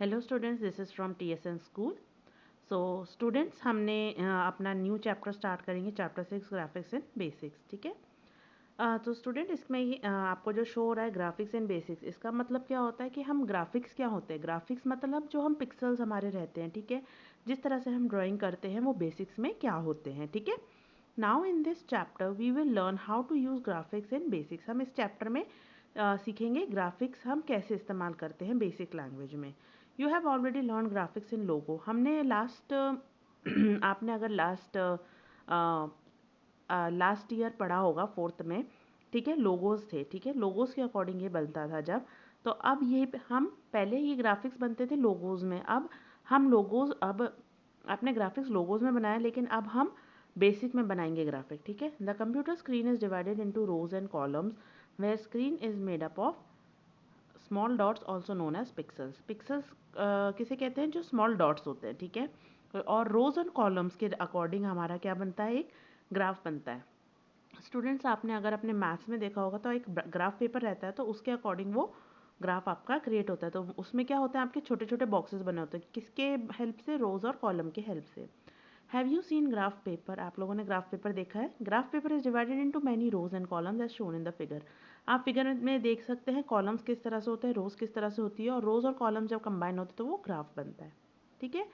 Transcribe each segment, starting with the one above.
Hello students, this is from TSN school. So students, हमने अपना new chapter start करेंगे, chapter 6 graphics and basics. ठीक है। तो स्टूडेंट, इसमें ही आपको जो शो हो रहा है ग्राफिक्स एंड बेसिक्स, इसका मतलब क्या होता है कि हम ग्राफिक्स क्या होते हैं। ग्राफिक्स मतलब जो हम पिक्सल्स हमारे रहते हैं, ठीक है, जिस तरह से हम ड्राइंग करते हैं वो बेसिक्स में क्या होते हैं। ठीक है। Now in this chapter we will learn how to use graphics and basics. हम इस चैप्टर में सीखेंगे ग्राफिक्स हम कैसे इस्तेमाल करते हैं बेसिक लैंग्वेज में। You have already learn graphics in Logo. हमने लास्ट आपने अगर लास्ट ईयर पढ़ा होगा फोर्थ में, ठीक है, लोगोस थे। ठीक है, लोगोस के अकॉर्डिंग ये बनता था जब, तो अब ये हम पहले ये ग्राफिक्स बनते थे लोगोस में, अब हम लोगोस अब आपने ग्राफिक्स लोगोस में बनाया, लेकिन अब हम बेसिक में बनाएंगे ग्राफिक। ठीक है। The computer screen is divided into rows and columns where screen is made up of small dots also known as pixels. Pixels किसे कहते हैं? जो स्मॉल डॉट्स होते हैं। ठीक है। और रोज एंड कॉलम्स के अकॉर्डिंग हमारा क्या बनता है? एक ग्राफ बनता है। स्टूडेंट्स, आपने अगर अपने मैथ्स में देखा होगा तो एक ग्राफ पेपर रहता है, तो उसके अकॉर्डिंग वो ग्राफ आपका क्रिएट होता है। तो उसमें क्या होता है? आपके छोटे छोटे बॉक्सेस बने होते हैं। किसके हेल्प से? रोज और कॉलम के हेल्प से। Have you seen graph paper? आप लोगों ने ग्राफ पेपर देखा है? Graph paper is divided into many rows and columns as shown in the figure. आप फिगर में देख सकते हैं कॉलम्स किस तरह से होते हैं, रोज किस तरह से होती है, और रोज और कॉलम जब कंबाइन होते हैं तो वो ग्राफ बनता है। ठीक है।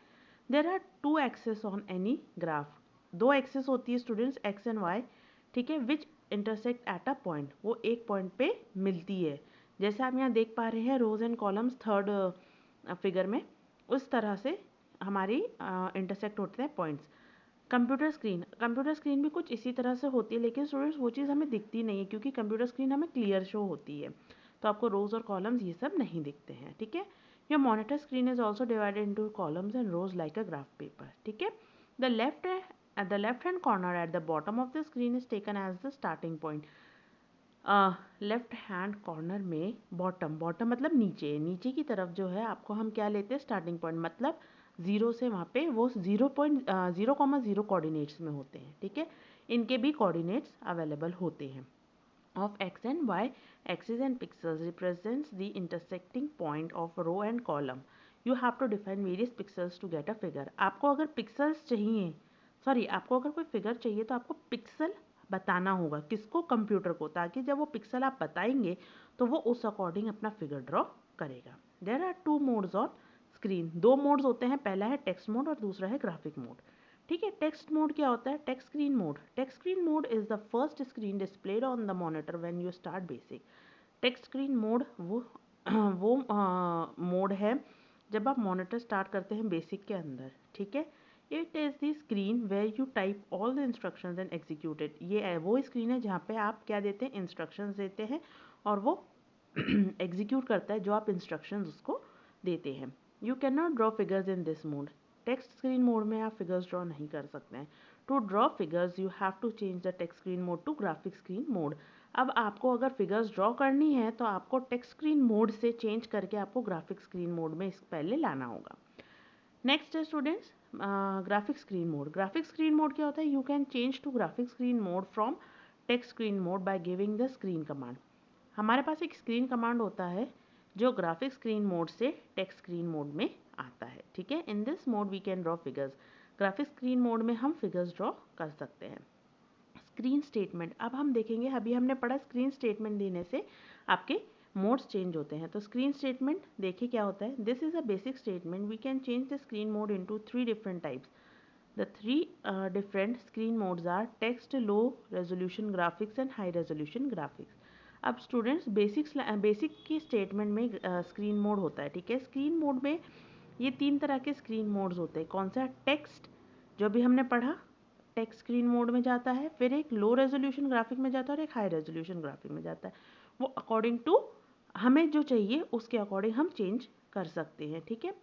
There are two axes on any graph. दो एक्सेस होती है स्टूडेंट्स, एक्स एंड वाई। ठीक है, which intersect at a point. वो एक पॉइंट पे मिलती है। जैसे आप यहाँ देख पा रहे हैं रोज एंड कॉलम्स थर्ड फिगर में, उस तरह से हमारी इंटरसेक्ट होते हैं पॉइंट्स। कंप्यूटर स्क्रीन भी कुछ इसी तरह से होती है, लेकिन स्टूडेंट्स वो चीज़ हमें दिखती नहीं है, क्योंकि कंप्यूटर स्क्रीन हमें क्लियर शो होती है, तो आपको रोज और कॉलम्स ये सब नहीं दिखते हैं। ठीक है। Your monitor screen is also divided into columns and rows like a graph paper. ठीक है। The left hand corner at the bottom of the screen is taken as the starting point. Left hand corner में bottom, bottom मतलब नीचे, नीचे की तरफ जो है आपको हम क्या लेते हैं? Starting point. मतलब जीरो से वहाँ पे वो 0.0,0 कोऑर्डिनेट्स में होते हैं। ठीक है। इनके भी कोऑर्डिनेट्स अवेलेबल होते हैं। Of X and Y, axis and pixels represents the intersecting point of row and column. You have to define various pixels to get a figure. आपको अगर पिक्सल्स चाहिए, सॉरी, आपको अगर कोई फिगर चाहिए तो आपको पिक्सल बताना होगा। किसको? कंप्यूटर को, ताकि जब वो पिक्सल आप बताएंगे तो वो उस अकॉर्डिंग अपना फिगर ड्रॉ करेगा। There are two modes on screen. दो मोड्स होते हैं, पहला है टेक्स्ट मोड और दूसरा है ग्राफिक मोड। ठीक है। टेक्स्ट मोड क्या होता है? Text screen mode. Text screen mode is the first screen displayed on the monitor when you start basic. Text screen mode वो मोड है जब आप मॉनिटर स्टार्ट करते हैं बेसिक के अंदर। ठीक है। It is the screen where you type all the instructions and execute it. ये वो स्क्रीन है जहाँ पे आप क्या देते हैं? इंस्ट्रक्शंस देते हैं, और वो एग्जीक्यूट करता है जो आप इंस्ट्रक्शंस उसको देते हैं। You can not draw figures in this mode. Text screen mode में आप फिगर्स ड्रॉ नहीं कर सकते हैं। To draw figures you have to change the text screen mode to graphic screen mode. अब आपको अगर फिगर्स ड्रॉ करनी है तो आपको टेक्स्ट स्क्रीन मोड से चेंज करके आपको ग्राफिक स्क्रीन मोड में इस पहले लाना होगा। नेक्स्ट है students graphic screen mode. Graphic screen mode क्या होता है? You can change to graphic screen mode from text screen mode by giving the screen command. हमारे पास एक स्क्रीन कमांड होता है जो ग्राफिक स्क्रीन मोड से टेक्स्ट स्क्रीन मोड में आता है। ठीक है। In this mode we can draw figures. Graphic screen mode में हम फिगर्स ड्रॉ कर सकते हैं। स्क्रीन स्टेटमेंट, अब हम देखेंगे, अभी हमने पढ़ा स्क्रीन स्टेटमेंट देने से आपके मोड्स चेंज होते हैं। तो स्क्रीन स्टेटमेंट देखिए क्या होता है। This is a basic statement. We can change the screen mode into 3 different types. The 3 different screen modes are text, low resolution graphics and high resolution graphics. अब students basic की statement में screen mode होता है। ठीक है। Screen mode में ये 3 तरह के स्क्रीन मोड्स होते हैं। कौन सा? टेक्स्ट, जो भी हमने पढ़ा, टेक्स्ट स्क्रीन मोड में जाता है। फिर एक लो रेजोल्यूशन ग्राफिक में जाता है और एक हाई रेजोल्यूशन ग्राफिक में जाता है। वो अकॉर्डिंग टू हमें जो चाहिए उसके अकॉर्डिंग हम चेंज कर सकते हैं। ठीक है।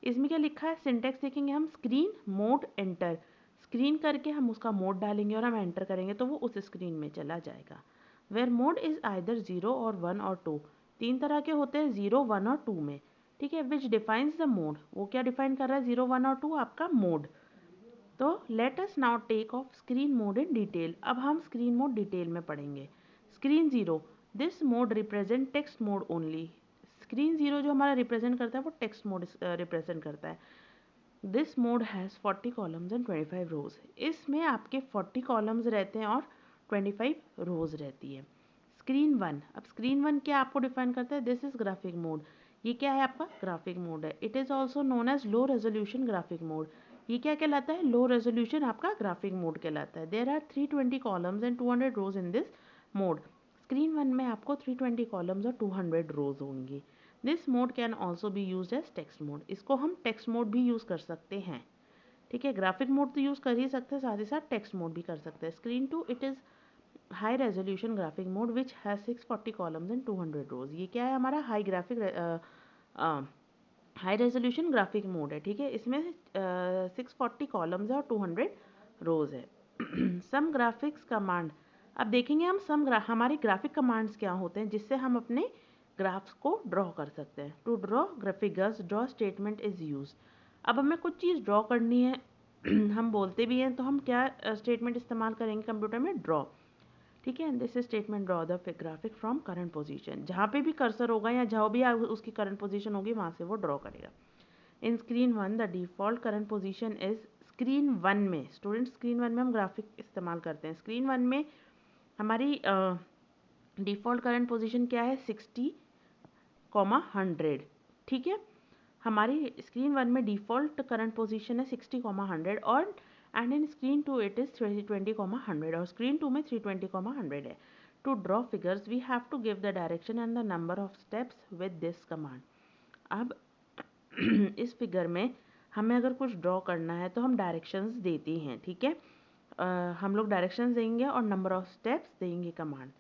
इसमें क्या लिखा है? सिंटेक्स देखेंगे हम, स्क्रीन मोड एंटर। स्क्रीन करके हम उसका मोड डालेंगे और हम एंटर करेंगे तो वो उस स्क्रीन में चला जाएगा। वेयर मोड इज आइदर 0 और 1 और 2। 3 तरह के होते हैं, 0, 1 और 2 में। ठीक है। विच डिफाइंस द मोड, वो क्या डिफाइन कर रहा है? 0, 1 और 2 आपका मोड। तो let us now take of screen mode in detail. अब हम स्क्रीन मोड डिटेल में पढ़ेंगे। Screen 0, this mode represent text mode only. Screen 0 जो हमारा रिप्रेजेंट करता है वो टेक्स्ट मोड रिप्रेजेंट करता है। This mode has 40 columns and 25 रोज। इसमें आपके 40 कॉलम्स रहते हैं और 25 रोज रहती है। स्क्रीन 1, अब स्क्रीन 1 क्या आपको डिफाइन करता है? This is graphic mode. ये क्या है? आपका ग्राफिक मोड है। It is also known as low resolution graphic mode. ये क्या कहलाता है? लो रेजोल्यूशन आपका ग्राफिक मोड कहलाता है। There are 320 columns and 200 rows in this mode. Screen 1 में आपको 320 कॉलम्स और 200 रोज होंगी। This mode can also be use as text mode. इसको हम टेक्स्ट मोड भी यूज़ कर सकते हैं। ठीक है, ग्राफिक मोड तो यूज़ कर ही सकते हैं, साथ ही साथ टेक्स्ट मोड भी कर सकते हैं। Screen 2 it is high resolution graphic mode which has 640 columns and 200 रोज। ये क्या है? हमारा हाई रेजोल्यूशन ग्राफिक मोड है। ठीक है, इसमें 640 कॉलम्स है और 200 रोज है। सम ग्राफिक्स कमांड, अब देखेंगे हम हमारे ग्राफिक कमांड्स क्या होते हैं जिससे हम अपने ग्राफ्स को ड्रॉ कर सकते हैं। To draw figures, draw statement is use. अब हमें कुछ चीज़ ड्रॉ करनी है हम बोलते भी हैं तो हम क्या स्टेटमेंट इस्तेमाल करेंगे कंप्यूटर में? ड्रॉ। ठीक है, this statement draw the graphic from current position. जहाँ पे भी कर्सर होगा या जहाँ भी उसकी करंट पोजीशन होगी वहाँ से वो ड्रॉ करेगा। इन screen 1 the default current position is, screen 1 में स्टूडेंट, स्क्रीन 1 में हम ग्राफिक इस्तेमाल करते हैं। स्क्रीन 1 में हमारी डिफ़ॉल्ट करंट पोजीशन क्या है? 60,100। ठीक है, हमारी स्क्रीन 1 में डिफ़ॉल्ट करंट पोजीशन है 60,100 और and in screen 2 it is 320,100 और स्क्रीन 2 में 320,100 है। To draw figures we have to give the direction and the number of steps with this command. अब इस फिगर में हमें अगर कुछ ड्रॉ करना है तो हम डायरेक्शंस देते हैं। ठीक है, हम लोग डायरेक्शंस देंगे और नंबर ऑफ स्टेप्स देंगे कमांड।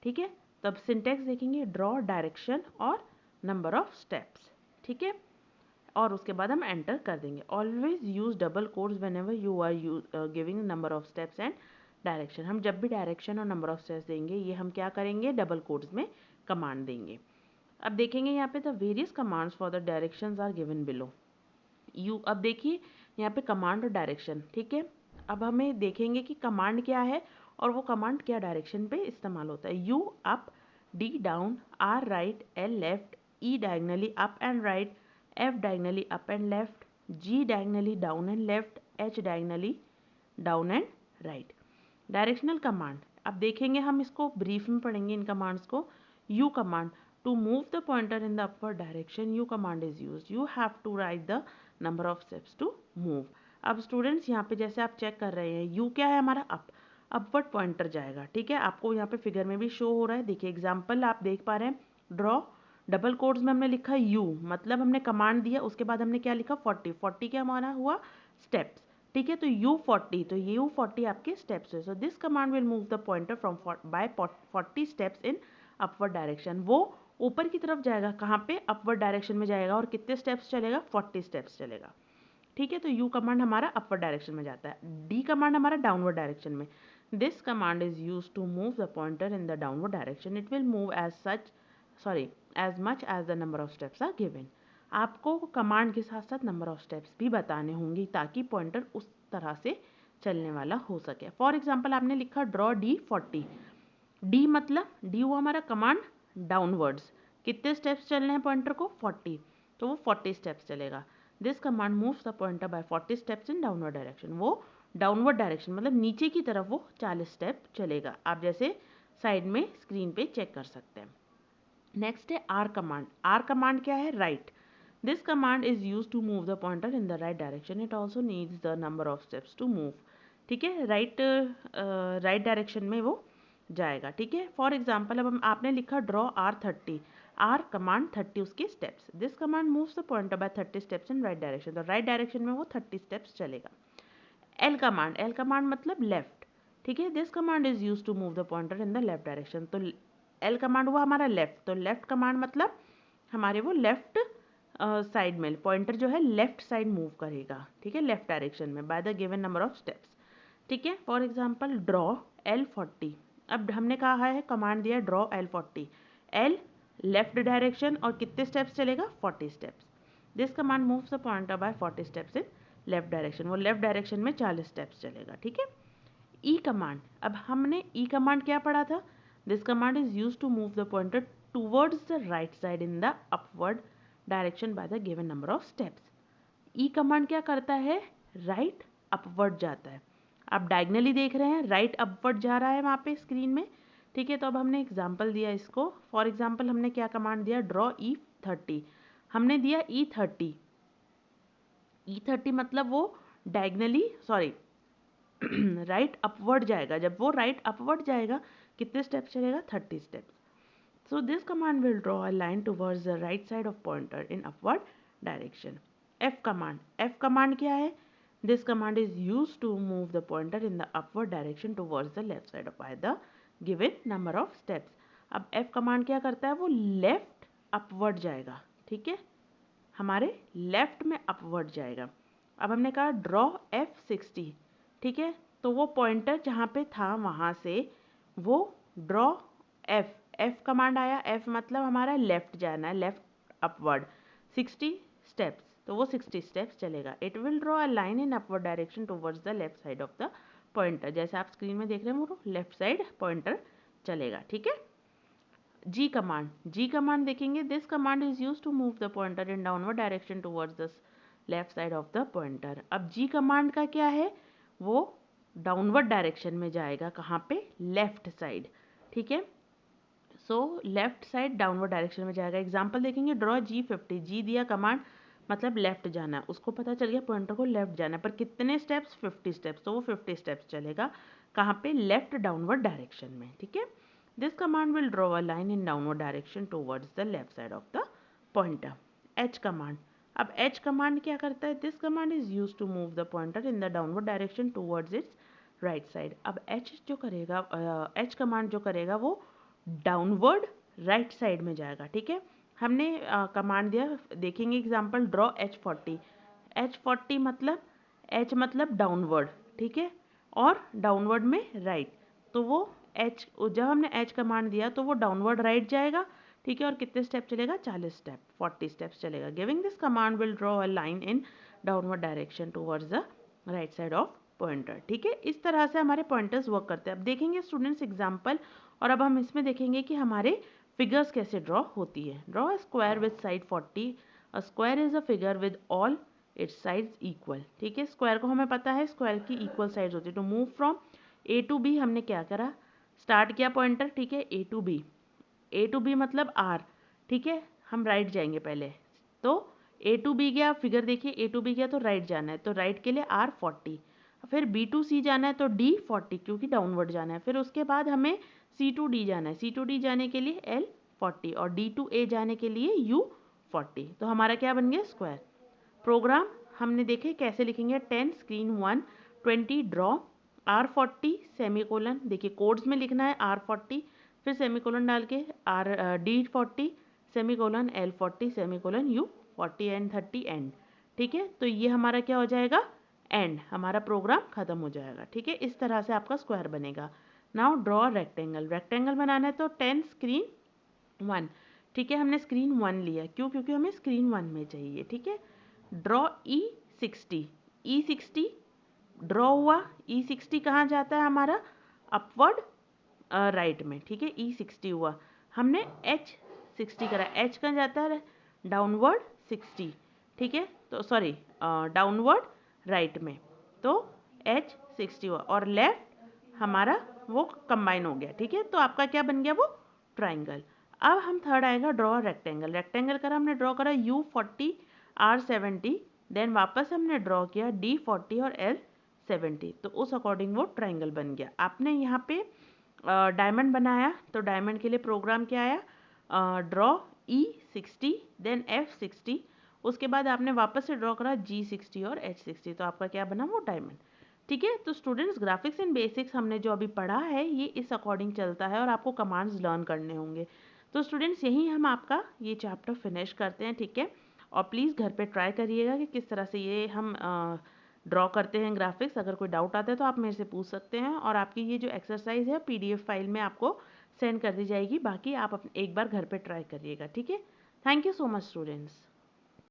ठीक है, तब सिंटेक्स देखेंगे ड्रॉ, डायरेक्शन और नंबर ऑफ स्टेप्स। ठीक है, और उसके बाद हम एंटर कर देंगे। Always use double quotes whenever you are giving number of steps and direction. हम जब भी डायरेक्शन और नंबर ऑफ स्टेप्स देंगे ये हम क्या करेंगे? डबल कोट्स में कमांड देंगे। अब देखेंगे यहाँ पे the various commands for the directions are given below. अब देखिए यहाँ पे कमांड और डायरेक्शन। ठीक है, अब हमें देखेंगे कि कमांड क्या है और वो कमांड क्या डायरेक्शन पे इस्तेमाल होता है। U up, D down, R right, L left, E diagonally up and right, F diagonally up and left, G diagonally down and left, H diagonally down and right. Directional command, अब देखेंगे हम इसको brief में पढ़ेंगे इन commands को। U command, to move the pointer in the upward direction U command is used. You have to write the number of steps to move. अब students यहाँ पे जैसे आप चेक कर रहे हैं यू क्या है हमारा? अपवर्ड पॉइंटर जाएगा। ठीक है, आपको यहाँ पे फिगर में भी शो हो रहा है। देखिए एग्जाम्पल आप देख पा रहे हैं, ड्रॉ डबल कोट्स में हमने लिखा यू, मतलब हमने कमांड दिया, उसके बाद हमने क्या लिखा? 40। 40 क्या हमारा हुआ? स्टेप्स। ठीक है, तो U40, तो U40 आपके स्टेप्स है। सो this command will move the pointer from by 40 steps in upward direction. वो ऊपर की तरफ जाएगा, कहाँ पे? अपवर्ड डायरेक्शन में जाएगा और कितने स्टेप्स चलेगा? 40 स्टेप्स चलेगा। ठीक है, तो यू कमांड हमारा अपवर्ड डायरेक्शन में जाता है। डी कमांड हमारा डाउनवर्ड डायरेक्शन में। This command is use to move the pointer in the downward direction. It will move as much as the number of steps are given. आपको command के साथ साथ number of steps भी बताने होंगे ताकि पॉइंटर उस तरह से चलने वाला हो सके। फॉर एग्जाम्पल आपने लिखा ड्रॉ D40। डी मतलब डी हुआ हमारा कमांड डाउनवर्ड्स, कितने स्टेप्स चलने हैं पॉइंटर को? 40, तो वो 40 स्टेप्स चलेगा। This command moves the pointer by 40 steps in downward direction. वो डाउनवर्ड डायरेक्शन मतलब नीचे की तरफ वो 40 स्टेप चलेगा। आप जैसे साइड में स्क्रीन पे चेक कर सकते हैं। नेक्स्ट है आर कमांड। आर कमांड क्या है? Right. This command is use to move the pointer in the right direction. It also needs the number of steps to move. ठीक है, राइट डायरेक्शन में वो जाएगा। ठीक है, फॉर एग्जाम्पल अब आपने लिखा ड्रॉ R30। आर कमांड 30 उसके steps. This command moves the pointer by 30 steps in right direction. तो राइट डायरेक्शन में वो 30 स्टेप्स चलेगा। एल कमांड मतलब लेफ्ट। ठीक है, this command is use to move the pointer in the left direction. तो L command हुआ हमारा लेफ्ट, तो लेफ्ट कमांड मतलब हमारे वो लेफ्ट साइड में पॉइंटर जो है लेफ्ट साइड मूव करेगा। ठीक है, लेफ्ट डायरेक्शन में by the given number of steps. ठीक है, फॉर एग्जाम्पल ड्रॉ L40। अब हमने कहा है कमांड दिया draw L40। L left direction और कितने स्टेप्स चलेगा? 40 steps. This command moves the pointer by 40 steps in left direction. वो लेफ्ट डायरेक्शन में 40 स्टेप्स चलेगा। ठीक है, ई कमांड। अब हमने ई कमांड क्या पढ़ा था? This command is use to move the pointer towards the right side in the upward direction by the given number of steps. E command क्या करता है, राइट अपवर्ड जाता है। आप डायगनली देख रहे हैं, राइट अपवर्ड जा रहा है वहाँ पे स्क्रीन में, ठीक है। तो अब हमने एग्जाम्पल दिया इसको, फॉर एग्जाम्पल हमने क्या कमांड दिया, ड्रॉ E30, हमने दिया E30, E30 मतलब वो डायगनली सॉरी राइट अपवर्ड जाएगा। जब वो राइट अपवर्ड जाएगा कितने स्टेप्स चलेगा, 30 steps. So this command will draw a line towards the right side of pointer in upward direction. F command क्या है, this command is used to move the pointer in the upward direction towards the left side of the given number of steps. अब F command क्या करता है, वो left upward जाएगा, ठीक है, हमारे लेफ्ट में अपवर्ड जाएगा। अब हमने कहा ड्रॉ F60, ठीक है, तो वो पॉइंटर जहाँ पे था वहाँ से वो ड्रॉ एफ कमांड आया, एफ मतलब हमारा लेफ्ट जाना है, लेफ्ट अपवर्ड 60 स्टेप्स, तो वो 60 स्टेप्स चलेगा। It will draw a line in upward direction towards the left side of the pointer, जैसे आप स्क्रीन में देख रहे हैं वो लेफ्ट साइड पॉइंटर चलेगा, ठीक है। जी कमांड देखेंगे, this command is used to move the pointer in downward direction towards the left side of the pointer. अब जी कमांड का क्या है, वो डाउनवर्ड डायरेक्शन में जाएगा, कहाँ पे, लेफ्ट साइड, ठीक है। So left side downward direction में जाएगा। एग्जांपल देखेंगे, ड्रॉ G50, जी दिया कमांड मतलब लेफ्ट जाना है, उसको पता चल गया पॉइंटर को लेफ्ट जाना है, पर कितने स्टेप्स, 50 स्टेप्स, तो वो 50 स्टेप्स चलेगा, कहाँ पे, लेफ्ट डाउनवर्ड डायरेक्शन में, ठीक है। This command will draw a line in downward direction towards the left side of the pointer. H command, अब एच कमांड क्या करता है, this command is use to move the pointer in the downward direction towards its right side. अब H जो करेगा, H command जो करेगा वो डाउनवर्ड राइट साइड में जाएगा, ठीक है। हमने कमांड दिया, देखेंगे एग्जांपल, ड्रॉ H40 मतलब H मतलब डाउनवर्ड, ठीक है, और डाउनवर्ड में राइट, तो वो H, जब हमने H कमांड दिया तो वो डाउनवर्ड राइट जाएगा, ठीक है, और कितने स्टेप चलेगा, 40 स्टेप, 40 स्टेप्स चलेगा। Giving this command will draw a line in downward direction towards the right side of pointer, ठीक है। इस तरह से हमारे पॉइंटर्स वर्क करते हैं। अब देखेंगे स्टूडेंट्स एग्जांपल, और अब हम इसमें देखेंगे कि हमारे फिगर्स कैसे ड्रॉ होती है। Draw a square with side 40, a square is a figure with all it's sides equal, ठीक है। स्क्वायर को हमें पता है स्क्वायर की इक्वल साइड्स होती है। To move from A to B हमने क्या करा, स्टार्ट किया पॉइंटर, ठीक है, A to B मतलब R, ठीक है, हम राइट जाएंगे पहले, तो A to B गया, फिगर देखिए A to B गया तो राइट जाना है, तो राइट के लिए R 40, फिर B to C जाना है तो D 40 क्योंकि डाउनवर्ड जाना है, फिर उसके बाद हमें C to D जाना है, C to D जाने के लिए L 40 और D to A जाने के लिए U 40, तो हमारा क्या बन गया, स्क्वायर। प्रोग्राम हमने देखे कैसे लिखेंगे, 10 स्क्रीन 1 20 ड्रॉ R40 सेमीकोलन, देखिए कोड्स में लिखना है R40, फिर सेमीकोलन डाल के D40 semicolon L40 semicolon U40 and 30 and, ठीक है। तो ये हमारा क्या हो जाएगा, एंड, हमारा प्रोग्राम खत्म हो जाएगा, ठीक है। इस तरह से आपका स्क्वायर बनेगा। नाउ ड्रॉ रेक्टेंगल बनाना है तो 10 स्क्रीन 1, ठीक है, हमने स्क्रीन 1 लिया, क्यों, क्योंकि हमें स्क्रीन 1 में चाहिए, ठीक है। ड्रॉ E60 ड्रॉ हुआ, E60 कहाँ जाता है हमारा, अपवर्ड राइट में, ठीक है, E60 हुआ। हमने H60 करा, H कहाँ जाता है, डाउनवर्ड 60, ठीक है, तो सॉरी डाउनवर्ड राइट में, तो H60 हुआ, और लेफ्ट हमारा वो कंबाइन हो गया, ठीक है। तो आपका क्या बन गया, वो ट्राइंगल। अब हम थर्ड आएगा ड्रॉ रेक्टेंगल करा, हमने ड्रॉ करा U40 R70, देन वापस हमने ड्रॉ किया D40 और L70, तो उस अकॉर्डिंग वो ट्राइंगल बन गया। आपने यहाँ पे डायमंड बनाया, तो डायमंड के लिए प्रोग्राम क्या आया, ड्रॉ E60 देन F60, उसके बाद आपने वापस से ड्रॉ करा G60 और H60, तो आपका क्या बना, वो डायमंड, ठीक है। तो स्टूडेंट्स ग्राफिक्स एंड बेसिक्स हमने जो अभी पढ़ा है ये इस अकॉर्डिंग चलता है, और आपको कमांड्स लर्न करने होंगे। तो स्टूडेंट्स यहीं हम आपका ये चैप्टर फिनिश करते हैं, ठीक है। और प्लीज़ घर पे ट्राई करिएगा कि किस तरह से ये हम ड्रॉ करते हैं ग्राफिक्स। अगर कोई डाउट आता है तो आप मेरे से पूछ सकते हैं, और आपकी ये जो एक्सरसाइज है PDF फाइल में आपको सेंड कर दी जाएगी। बाकी आप एक बार घर पे ट्राई करिएगा, ठीक है। Thank you so much students.